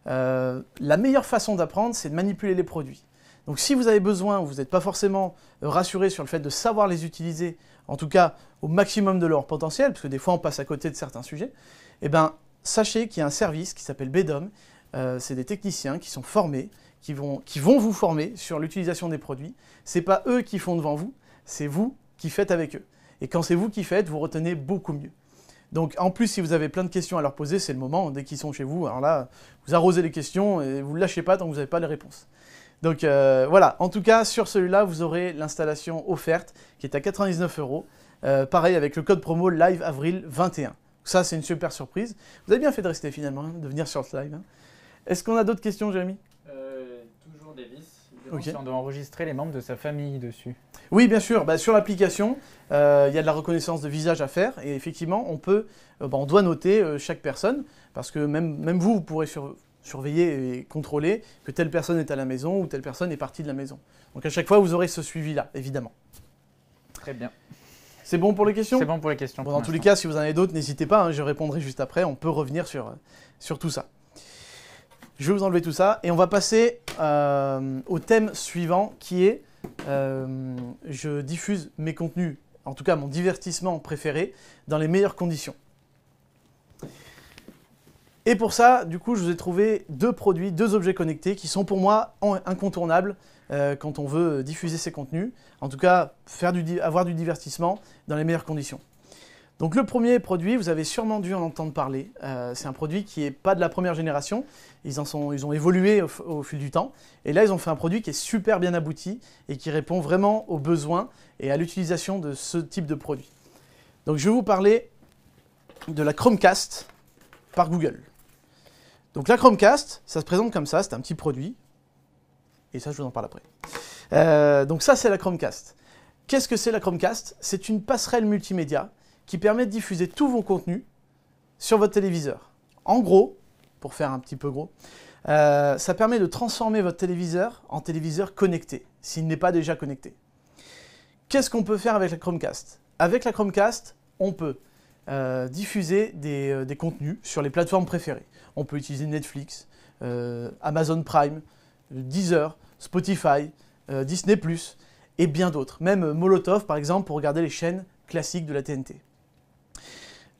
La meilleure façon d'apprendre, c'est de manipuler les produits. Donc si vous avez besoin, vous n'êtes pas forcément rassuré sur le fait de savoir les utiliser, en tout cas au maximum de leur potentiel, parce que des fois on passe à côté de certains sujets, eh bien sachez qu'il y a un service qui s'appelle Bedom. c'est des techniciens qui sont formés, qui vont vous former sur l'utilisation des produits. Ce n'est pas eux qui font devant vous, c'est vous qui faites avec eux. Et quand c'est vous qui faites, vous retenez beaucoup mieux. Donc en plus, si vous avez plein de questions à leur poser, c'est le moment, dès qu'ils sont chez vous. Alors là, vous arrosez les questions et vous ne lâchez pas tant que vous n'avez pas les réponses. Donc voilà, en tout cas, sur celui-là, vous aurez l'installation offerte qui est à 99 €. Pareil avec le code promo Live Avril 21. Ça, c'est une super surprise. Vous avez bien fait de rester finalement, hein, de venir sur ce live. Hein. Est-ce qu'on a d'autres questions, Jérémy? Toujours Davis. Il demande si on doit enregistrer les membres de sa famille dessus. Oui, bien sûr. Bah, sur l'application, il y a de la reconnaissance de visage à faire. Et effectivement, on doit noter chaque personne. Parce que même vous pourrez surveiller et contrôler que telle personne est à la maison ou telle personne est partie de la maison. Donc à chaque fois, vous aurez ce suivi-là, évidemment. Très bien. C'est bon pour les questions? C'est bon pour les questions. Bon, dans tous les cas, si vous en avez d'autres, n'hésitez pas, hein, je répondrai juste après. On peut revenir sur tout ça. Je vais vous enlever tout ça et on va passer au thème suivant qui est je diffuse mes contenus, en tout cas mon divertissement préféré, dans les meilleures conditions. Et pour ça, du coup, je vous ai trouvé deux produits, deux objets connectés qui sont pour moi incontournables quand on veut diffuser ses contenus. En tout cas, avoir du divertissement dans les meilleures conditions. Donc le premier produit, vous avez sûrement dû en entendre parler. C'est un produit qui n'est pas de la première génération. Ils ont évolué au fil du temps. Et là, ils ont fait un produit qui est super bien abouti et qui répond vraiment aux besoins et à l'utilisation de ce type de produit. Donc je vais vous parler de la Chromecast par Google. Donc la Chromecast, ça se présente comme ça, c'est un petit produit. Et ça, je vous en parle après. Donc ça, c'est la Chromecast. Qu'est-ce que c'est la Chromecast? C'est une passerelle multimédia qui permet de diffuser tous vos contenus sur votre téléviseur. En gros, pour faire un petit peu gros, ça permet de transformer votre téléviseur en téléviseur connecté, s'il n'est pas déjà connecté. Qu'est-ce qu'on peut faire avec la Chromecast? Avec la Chromecast, on peut diffuser des contenus sur les plateformes préférées. On peut utiliser Netflix, Amazon Prime, Deezer, Spotify, Disney+, et bien d'autres. Même Molotov, par exemple, pour regarder les chaînes classiques de la TNT.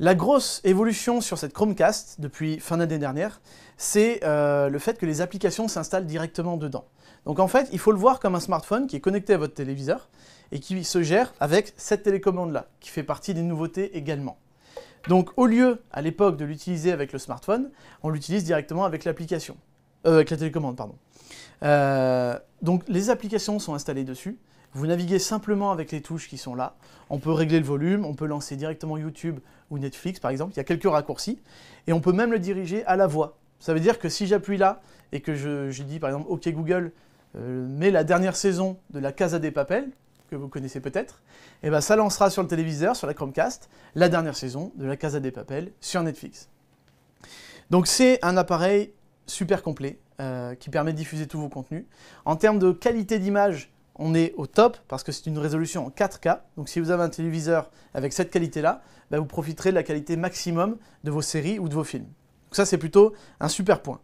La grosse évolution sur cette Chromecast, depuis fin d'année dernière, c'est le fait que les applications s'installent directement dedans. Donc en fait, il faut le voir comme un smartphone qui est connecté à votre téléviseur et qui se gère avec cette télécommande-là, qui fait partie des nouveautés également. Donc au lieu, à l'époque, de l'utiliser avec le smartphone, on l'utilise directement avec l'application. Avec la télécommande, pardon. Donc les applications sont installées dessus. Vous naviguez simplement avec les touches qui sont là. On peut régler le volume, on peut lancer directement YouTube ou Netflix par exemple. Il y a quelques raccourcis. Et on peut même le diriger à la voix. Ça veut dire que si j'appuie là et que je dis par exemple « OK Google, mets la dernière saison de la Casa de Papel », que vous connaissez peut-être, et ben ça lancera sur le téléviseur, sur la Chromecast, la dernière saison de la Casa de Papel sur Netflix. Donc c'est un appareil super complet qui permet de diffuser tous vos contenus. En termes de qualité d'image, on est au top parce que c'est une résolution en 4K. Donc si vous avez un téléviseur avec cette qualité-là, bah, vous profiterez de la qualité maximum de vos séries ou de vos films. Donc ça, c'est plutôt un super point.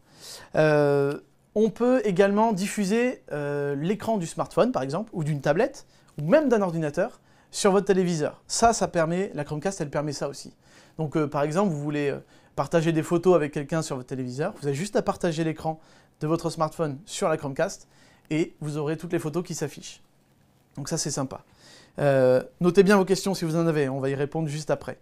On peut également diffuser l'écran du smartphone, par exemple, ou d'une tablette, ou même d'un ordinateur, sur votre téléviseur. Ça permet, la Chromecast, elle permet ça aussi. Donc par exemple, vous voulez partager des photos avec quelqu'un sur votre téléviseur, vous avez juste à partager l'écran de votre smartphone sur la Chromecast, et vous aurez toutes les photos qui s'affichent. Donc ça, c'est sympa. Notez bien vos questions si vous en avez, on va y répondre juste après.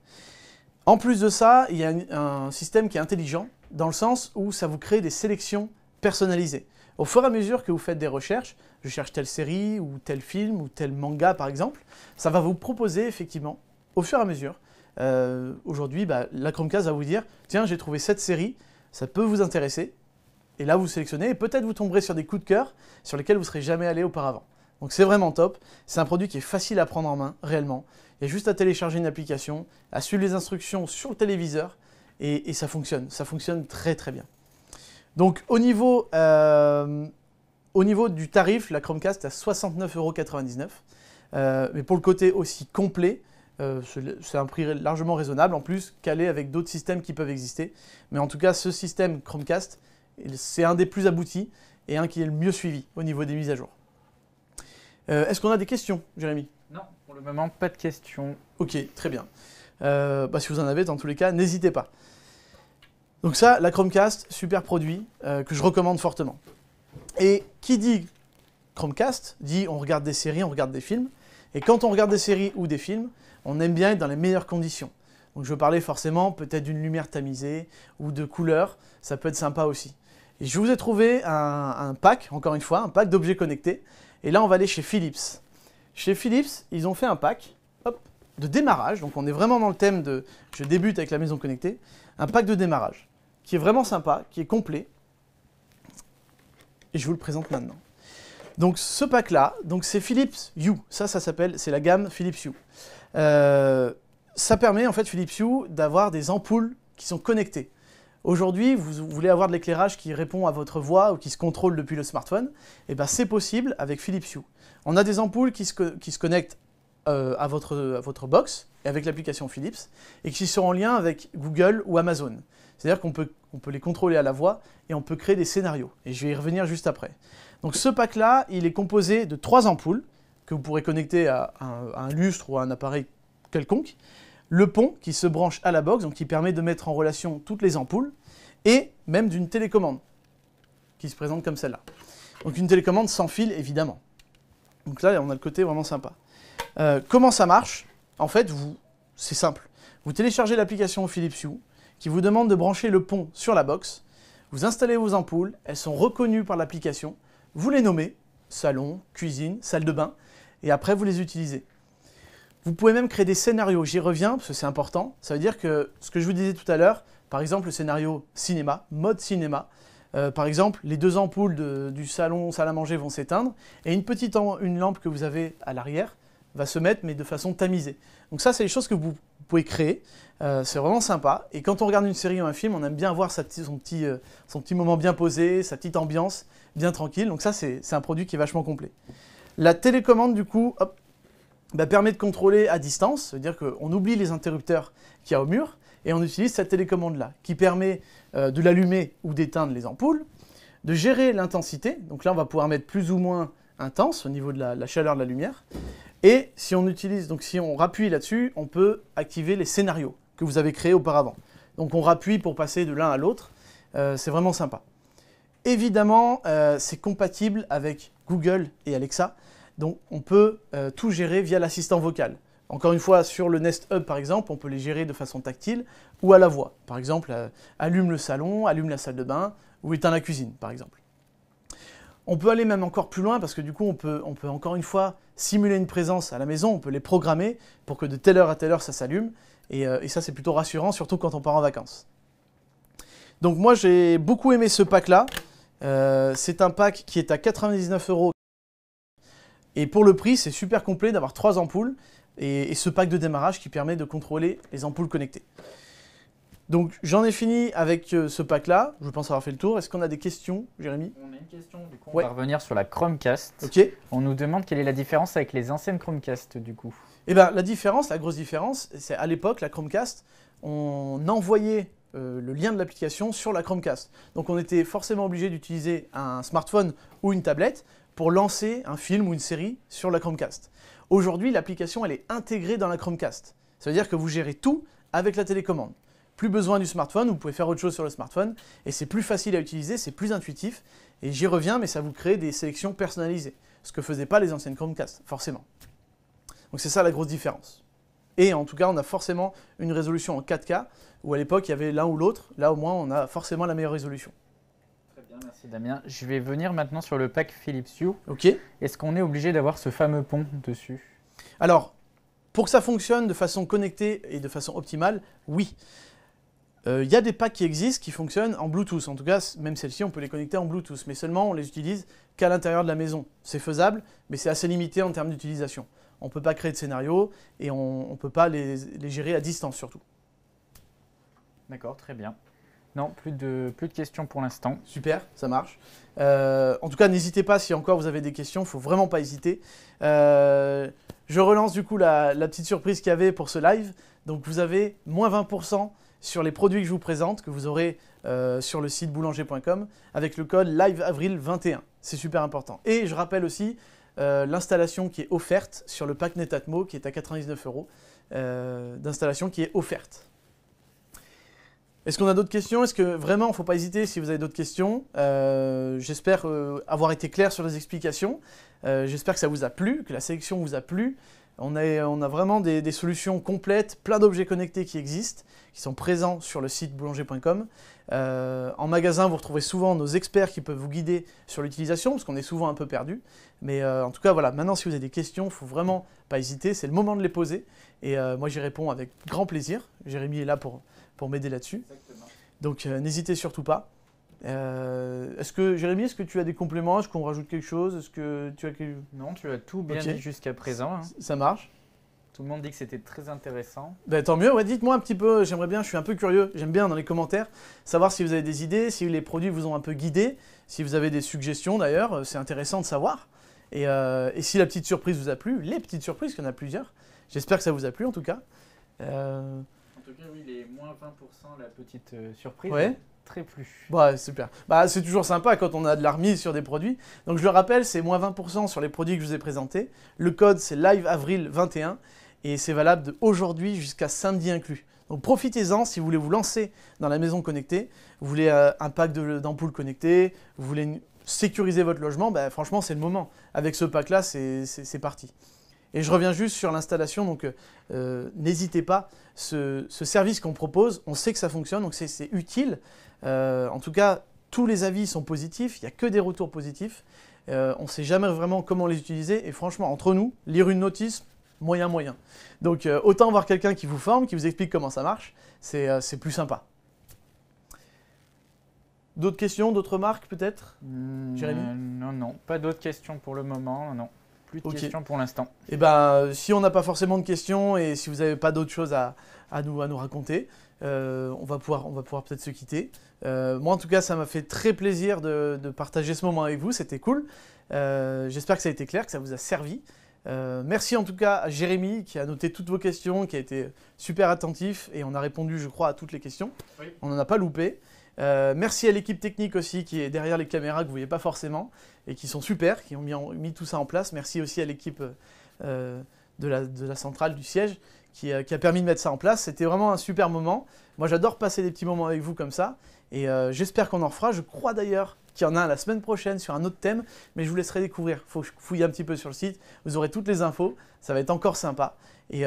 En plus de ça, il y a un système qui est intelligent, dans le sens où ça vous crée des sélections personnalisées. Au fur et à mesure que vous faites des recherches, je cherche telle série, ou tel film, ou tel manga par exemple, ça va vous proposer effectivement, au fur et à mesure, aujourd'hui, la Chromecast va vous dire, tiens, j'ai trouvé cette série, ça peut vous intéresser. Et là, vous sélectionnez et peut-être vous tomberez sur des coups de cœur sur lesquels vous ne serez jamais allé auparavant. Donc c'est vraiment top. C'est un produit qui est facile à prendre en main, réellement. Il y a juste à télécharger une application, à suivre les instructions sur le téléviseur et ça fonctionne. Ça fonctionne très très bien. Donc au niveau du tarif, la Chromecast est à 69,99 €. Mais pour le côté aussi complet, c'est un prix largement raisonnable. En plus, calé avec d'autres systèmes qui peuvent exister. Mais en tout cas, ce système Chromecast, c'est un des plus aboutis et un qui est le mieux suivi au niveau des mises à jour. Est-ce qu'on a des questions, Jérémy? Non, pour le moment, pas de questions. Ok, très bien. Si vous en avez, dans tous les cas, n'hésitez pas. Donc ça, la Chromecast, super produit que je recommande fortement. Et qui dit Chromecast, dit on regarde des séries, on regarde des films. Et quand on regarde des séries ou des films, on aime bien être dans les meilleures conditions. Donc je parlais forcément peut-être d'une lumière tamisée ou de couleurs, ça peut être sympa aussi. Et je vous ai trouvé un pack, encore une fois, un pack d'objets connectés. Et là, on va aller chez Philips. Chez Philips, ils ont fait un pack de démarrage. Donc on est vraiment dans le thème de « je débute avec la maison connectée ». Un pack de démarrage qui est vraiment sympa, qui est complet. Et je vous le présente maintenant. Donc ce pack-là, c'est Philips Hue. Ça s'appelle, c'est la gamme Philips Hue. Ça permet en fait Philips Hue d'avoir des ampoules qui sont connectées. Aujourd'hui, vous voulez avoir de l'éclairage qui répond à votre voix ou qui se contrôle depuis le smartphone, et ben c'est possible avec Philips Hue. On a des ampoules qui se connectent à votre box et avec l'application Philips et qui sont en lien avec Google ou Amazon. C'est-à-dire qu'on peut les contrôler à la voix et on peut créer des scénarios. Et je vais y revenir juste après. Donc ce pack-là, il est composé de 3 ampoules que vous pourrez connecter à un lustre ou à un appareil quelconque. Le pont qui se branche à la box, donc qui permet de mettre en relation toutes les ampoules, et même d'une télécommande qui se présente comme celle-là. Donc une télécommande sans fil, évidemment. Donc là, on a le côté vraiment sympa. Comment ça marche? En fait, c'est simple. Vous téléchargez l'application Philips Hue qui vous demande de brancher le pont sur la box. Vous installez vos ampoules, elles sont reconnues par l'application. Vous les nommez, salon, cuisine, salle de bain, et après vous les utilisez. Vous pouvez même créer des scénarios, j'y reviens parce que c'est important. Ça veut dire que ce que je vous disais tout à l'heure, par exemple le scénario cinéma, mode cinéma, par exemple les 2 ampoules du salon, salle à manger vont s'éteindre et une lampe que vous avez à l'arrière va se mettre mais de façon tamisée. Donc ça c'est des choses que vous pouvez créer, c'est vraiment sympa. Et quand on regarde une série ou un film, on aime bien avoir son petit moment bien posé, sa petite ambiance bien tranquille. Donc ça c'est un produit qui est vachement complet. La télécommande du coup, permet de contrôler à distance, c'est-à-dire qu'on oublie les interrupteurs qu'il y a au mur et on utilise cette télécommande-là qui permet de l'allumer ou d'éteindre les ampoules, de gérer l'intensité, donc là on va pouvoir mettre plus ou moins intense au niveau de la chaleur de la lumière, et si on rappuie là-dessus, on peut activer les scénarios que vous avez créés auparavant. Donc on rappuie pour passer de l'un à l'autre, c'est vraiment sympa. Évidemment, c'est compatible avec Google et Alexa, donc on peut tout gérer via l'assistant vocal. Encore une fois, sur le Nest Hub par exemple, on peut les gérer de façon tactile ou à la voix. Par exemple, allume le salon, allume la salle de bain ou éteins la cuisine par exemple. On peut aller même encore plus loin parce que du coup on peut encore une fois simuler une présence à la maison, on peut les programmer pour que de telle heure à telle heure ça s'allume et ça c'est plutôt rassurant, surtout quand on part en vacances. Donc moi j'ai beaucoup aimé ce pack là, c'est un pack qui est à 99 € et pour le prix c'est super complet d'avoir 3 ampoules et ce pack de démarrage qui permet de contrôler les ampoules connectées. Donc j'en ai fini avec ce pack-là, je pense avoir fait le tour. Est-ce qu'on a des questions, Jérémy? On a une question, du coup, on va revenir sur la Chromecast. Ok. On nous demande quelle est la différence avec les anciennes Chromecast, du coup. Eh bien, la grosse différence, c'est à l'époque, la Chromecast, on envoyait le lien de l'application sur la Chromecast. Donc on était forcément obligé d'utiliser un smartphone ou une tablette pour lancer un film ou une série sur la Chromecast. Aujourd'hui, l'application, elle est intégrée dans la Chromecast. Ça veut dire que vous gérez tout avec la télécommande. Plus besoin du smartphone, vous pouvez faire autre chose sur le smartphone et c'est plus facile à utiliser, c'est plus intuitif et j'y reviens mais ça vous crée des sélections personnalisées, ce que ne faisaient pas les anciennes Chromecast, forcément. Donc c'est ça la grosse différence. Et en tout cas, on a forcément une résolution en 4K où à l'époque il y avait l'un ou l'autre, là au moins on a forcément la meilleure résolution. Très bien, merci Damien. Je vais venir maintenant sur le pack Philips Hue. Ok. Est-ce qu'on est obligé d'avoir ce fameux pont dessus? Alors, pour que ça fonctionne de façon connectée et de façon optimale, oui. Y a des packs qui existent qui fonctionnent en Bluetooth. En tout cas, même celles-ci, on peut les connecter en Bluetooth. Mais seulement, on les utilise qu'à l'intérieur de la maison. C'est faisable, mais c'est assez limité en termes d'utilisation. On ne peut pas créer de scénario et on ne peut pas les gérer à distance surtout. D'accord, très bien. Non, plus de questions pour l'instant. Super, ça marche. En tout cas, n'hésitez pas si encore vous avez des questions, il ne faut vraiment pas hésiter. Je relance du coup la petite surprise qu'il y avait pour ce live. Donc vous avez moins 20% sur les produits que je vous présente, que vous aurez sur le site boulanger.com avec le code LIVEAVRIL21. C'est super important. Et je rappelle aussi l'installation qui est offerte sur le pack Netatmo qui est à 99 € d'installation qui est offerte. Est-ce qu'on a d'autres questions? Est-ce que vraiment, il ne faut pas hésiter si vous avez d'autres questions? J'espère avoir été clair sur les explications. J'espère que ça vous a plu, que la sélection vous a plu. On a vraiment des solutions complètes, plein d'objets connectés qui existent, qui sont présents sur le site boulanger.com. En magasin, vous retrouvez souvent nos experts qui peuvent vous guider sur l'utilisation, parce qu'on est souvent un peu perdu. Mais en tout cas, voilà, maintenant, si vous avez des questions, il ne faut vraiment pas hésiter. C'est le moment de les poser. Et moi, j'y réponds avec grand plaisir. Jérémy est là pour m'aider là-dessus. Donc, n'hésitez surtout pas. Jérémy, est-ce que tu as des compléments? Est-ce qu'on rajoute quelque chose? Est-ce que tu as quelque... Non, tu as tout bien dit jusqu'à présent. Hein. Ça marche. Tout le monde dit que c'était très intéressant. Ben, tant mieux, ouais, dites-moi un petit peu, j'aimerais bien, je suis un peu curieux, j'aime bien dans les commentaires savoir si vous avez des idées, si les produits vous ont un peu guidé, si vous avez des suggestions d'ailleurs, c'est intéressant de savoir. Et si la petite surprise vous a plu, les petites surprises, qu'il y en a plusieurs, j'espère que ça vous a plu en tout cas. En tout cas, oui, les moins 20%, la petite surprise. Ouais. Très plu. Ouais, super. Bah, c'est toujours sympa quand on a de la remise sur des produits. Donc je le rappelle, c'est moins 20% sur les produits que je vous ai présentés. Le code, c'est LIVEAVRIL21 et c'est valable d'aujourd'hui jusqu'à samedi inclus. Donc profitez-en si vous voulez vous lancer dans la maison connectée, vous voulez un pack d'ampoules connectées, vous voulez sécuriser votre logement, bah, franchement c'est le moment. Avec ce pack-là, c'est parti. Et je reviens juste sur l'installation, donc n'hésitez pas, ce service qu'on propose, on sait que ça fonctionne, donc c'est utile. En tout cas, tous les avis sont positifs, il n'y a que des retours positifs. On ne sait jamais vraiment comment les utiliser, et franchement, entre nous, lire une notice, moyen. Donc autant voir quelqu'un qui vous forme, qui vous explique comment ça marche, c'est plus sympa. D'autres questions, d'autres remarques peut-être, Jérémy? Non, pas d'autres questions pour le moment, non. Plus de questions pour l'instant. Et ben, si on n'a pas forcément de questions et si vous n'avez pas d'autres choses à nous raconter, on va pouvoir peut-être se quitter. Moi, en tout cas, ça m'a fait très plaisir de partager ce moment avec vous. C'était cool. J'espère que ça a été clair, que ça vous a servi. Merci en tout cas à Jérémy qui a noté toutes vos questions, qui a été super attentif et on a répondu, je crois, à toutes les questions. Oui. On n'en a pas loupé. Merci à l'équipe technique aussi qui est derrière les caméras que vous ne voyez pas forcément et qui sont super, qui ont mis tout ça en place. Merci aussi à l'équipe de la centrale, du siège, qui a permis de mettre ça en place. C'était vraiment un super moment. Moi, j'adore passer des petits moments avec vous comme ça et j'espère qu'on en refera. Je crois d'ailleurs qu'il y en a un la semaine prochaine sur un autre thème, mais je vous laisserai découvrir. Il faut que je fouille un petit peu sur le site. Vous aurez toutes les infos. Ça va être encore sympa. Et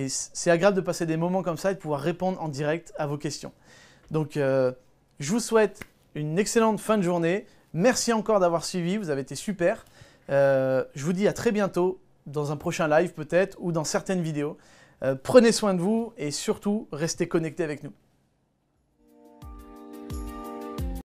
c'est agréable de passer des moments comme ça et de pouvoir répondre en direct à vos questions. Donc, je vous souhaite une excellente fin de journée. Merci encore d'avoir suivi, vous avez été super. Je vous dis à très bientôt dans un prochain live peut-être ou dans certaines vidéos. Prenez soin de vous et surtout restez connectés avec nous.